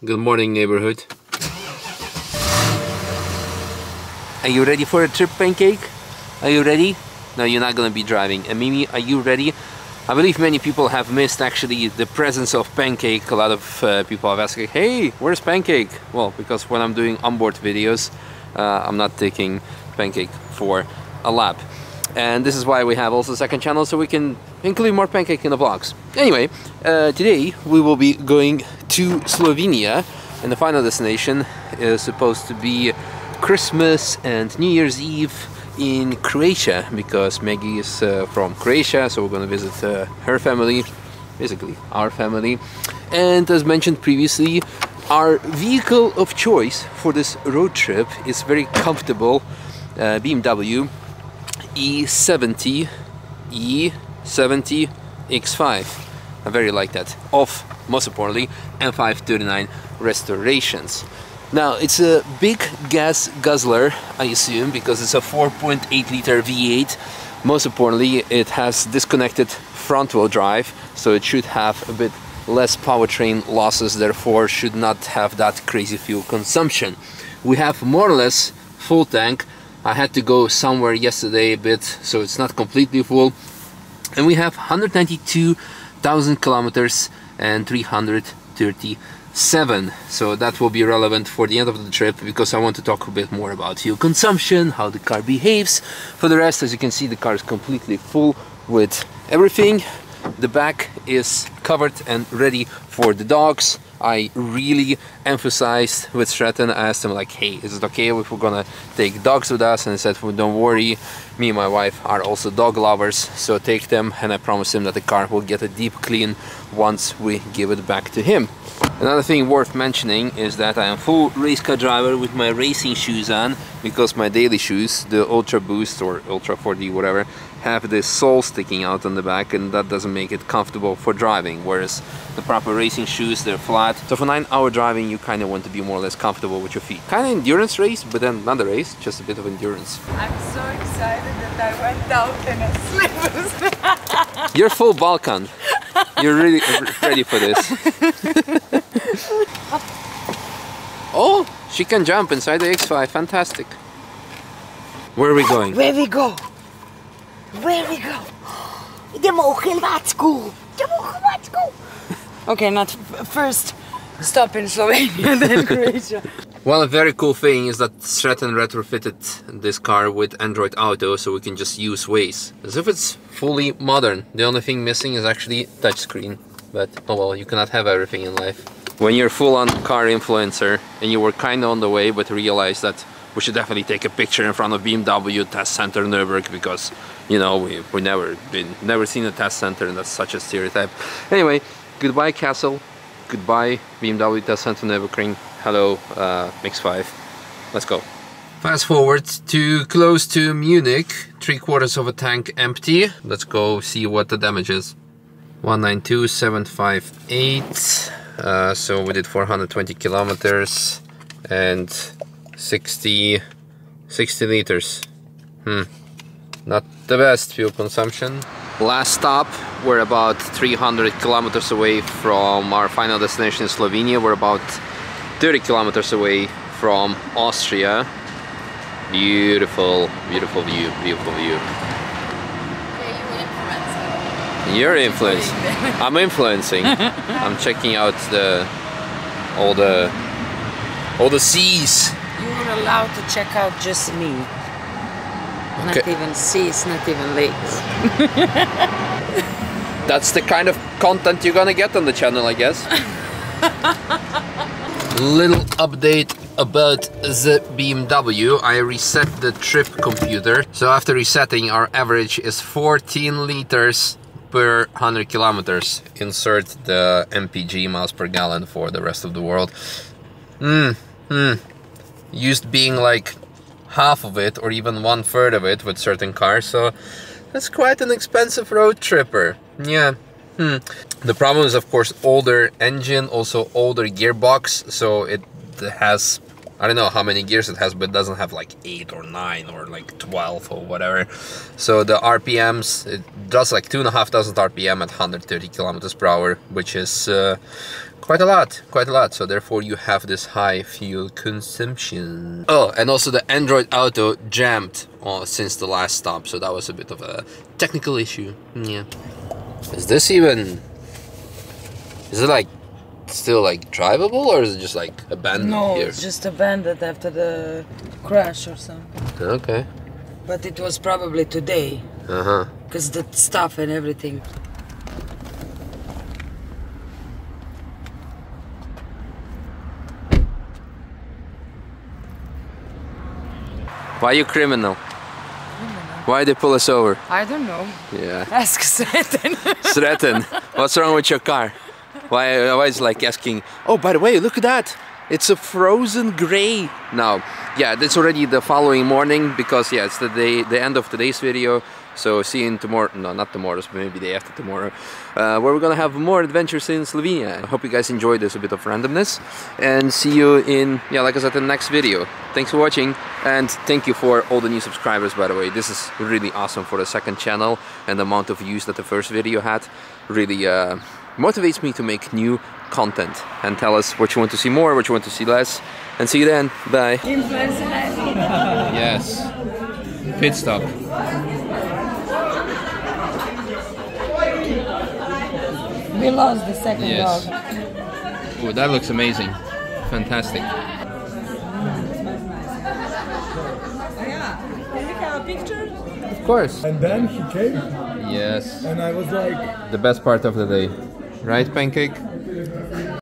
Good morning, neighborhood. Are you ready for a trip, Pancake? Are you ready? No, you're not gonna be driving. And Mimi, are you ready? I believe many people have missed actually the presence of Pancake. A lot of people have asked, hey, where's Pancake? Well, because when I'm doing onboard videos, I'm not taking Pancake for a lap. And this is why we have also a second channel, so we can include more Pancake in the vlogs. Anyway, today we will be going to Slovenia, and the final destination is supposed to be Christmas and New Year's Eve in Croatia, because Maggie is from Croatia, so we're going to visit her family, basically our family. And as mentioned previously, our vehicle of choice for this road trip is very comfortable BMW E70 X5. I very like that. Of, most importantly, M539 restorations. Now, it's a big gas guzzler, I assume, because it's a 4.8 liter V8. Most importantly, it has disconnected front-wheel drive, so it should have a bit less powertrain losses, therefore should not have that crazy fuel consumption. We have more or less full tank. I had to go somewhere yesterday a bit, so it's not completely full. And we have 192,000 kilometers and 337. So that will be relevant for the end of the trip, because I want to talk a bit more about fuel consumption, how the car behaves. For the rest, as you can see, the car is completely full with everything. The back is covered and ready for the dogs. I really emphasized with Stratton. I asked him like, hey, is it okay if we're gonna take dogs with us? And he said, well, don't worry, me and my wife are also dog lovers, so take them. And I promised him that the car will get a deep clean once we give it back to him. Another thing worth mentioning is that I am full race car driver with my racing shoes on, because my daily shoes, the Ultra Boost or Ultra 4D, whatever, have this sole sticking out on the back, and that doesn't make it comfortable for driving, whereas the proper racing shoes, they're flat. So for 9-hour driving, you kind of want to be more or less comfortable with your feet. Kind of endurance race, but then not a race, just a bit of endurance. I'm so excited that I went out in a slippers. You're full Balkan. You're really ready for this. Oh, she can jump inside the X5. Fantastic. Where are we going? Where we go? Where we go? Idemo u Hrvatsku. Idemo u Hrvatsku. Okay, not first stop in Slovenia, then Croatia. Well, a very cool thing is that Stratton retrofitted this car with Android Auto, so we can just use Waze, as if it's fully modern. The only thing missing is actually touchscreen, but oh well, you cannot have everything in life. When you're full-on car influencer and you were kind of on the way, but realized that we should definitely take a picture in front of BMW Test Center Nürburgring, because, you know, we've never seen a test center, and that's such a stereotype. Anyway, goodbye Castle, goodbye BMW Test Center Nürburgring. Hello, X5. Let's go. Fast forward to close to Munich, 3/4 of a tank empty. Let's go see what the damage is. 192,758. So we did 420 kilometers and 60 liters. Not the best fuel consumption. Last stop, we're about 300 kilometers away from our final destination in Slovenia. We're about 30 kilometers away from Austria. Beautiful, beautiful view, beautiful view. You're influencing. I'm influencing. I'm checking out all the seas. You're allowed to check out just me. Okay. Not even seas, not even lakes. That's the kind of content you're gonna get on the channel, I guess. Little update about the BMW. I reset the trip computer. So after resetting, our average is 14 liters per 100 kilometers. Insert the MPG miles per gallon for the rest of the world. Used being like half of it or even 1/3 of it with certain cars, so that's quite an expensive road tripper. Yeah. The problem is, of course, older engine, also older gearbox, so it has, I don't know how many gears it has, but it doesn't have like 8 or 9 or like 12 or whatever. So the RPMs, it does like 2,500 RPM at 130 kilometers per hour, which is quite a lot. So therefore you have this high fuel consumption. Oh, and also the Android Auto jammed since the last stop, so that was a bit of a technical issue. Yeah. Is this even... Is it like still like drivable, or is it just like abandoned here? No, it's just abandoned after the crash or something. Okay. But it was probably today. Uh-huh. Because the stuff and everything. Why are you criminal? Why they pull us over? I don't know. Yeah. Ask Sreten. Sreten, what's wrong with your car? Why is like asking, oh, by the way, look at that. It's a frozen gray. Now, yeah, it's already the following morning because, yeah, it's the end of today's video. So see you in tomorrow, no, not tomorrow, but maybe the day after tomorrow, where we're gonna have more adventures in Slovenia. I hope you guys enjoyed this, a bit of randomness, and see you in, yeah, like I said, in the next video. Thanks for watching, and thank you for all the new subscribers, by the way. This is really awesome for the second channel, and the amount of views that the first video had really motivates me to make new content, and tell us what you want to see more, what you want to see less, and see you then. Bye. Yes. Pit stop. We lost the second dog. Oh, that looks amazing. Fantastic. Can we have a picture? Of course. And then he came. Yes. And I was like... The best part of the day. Right, Pancake?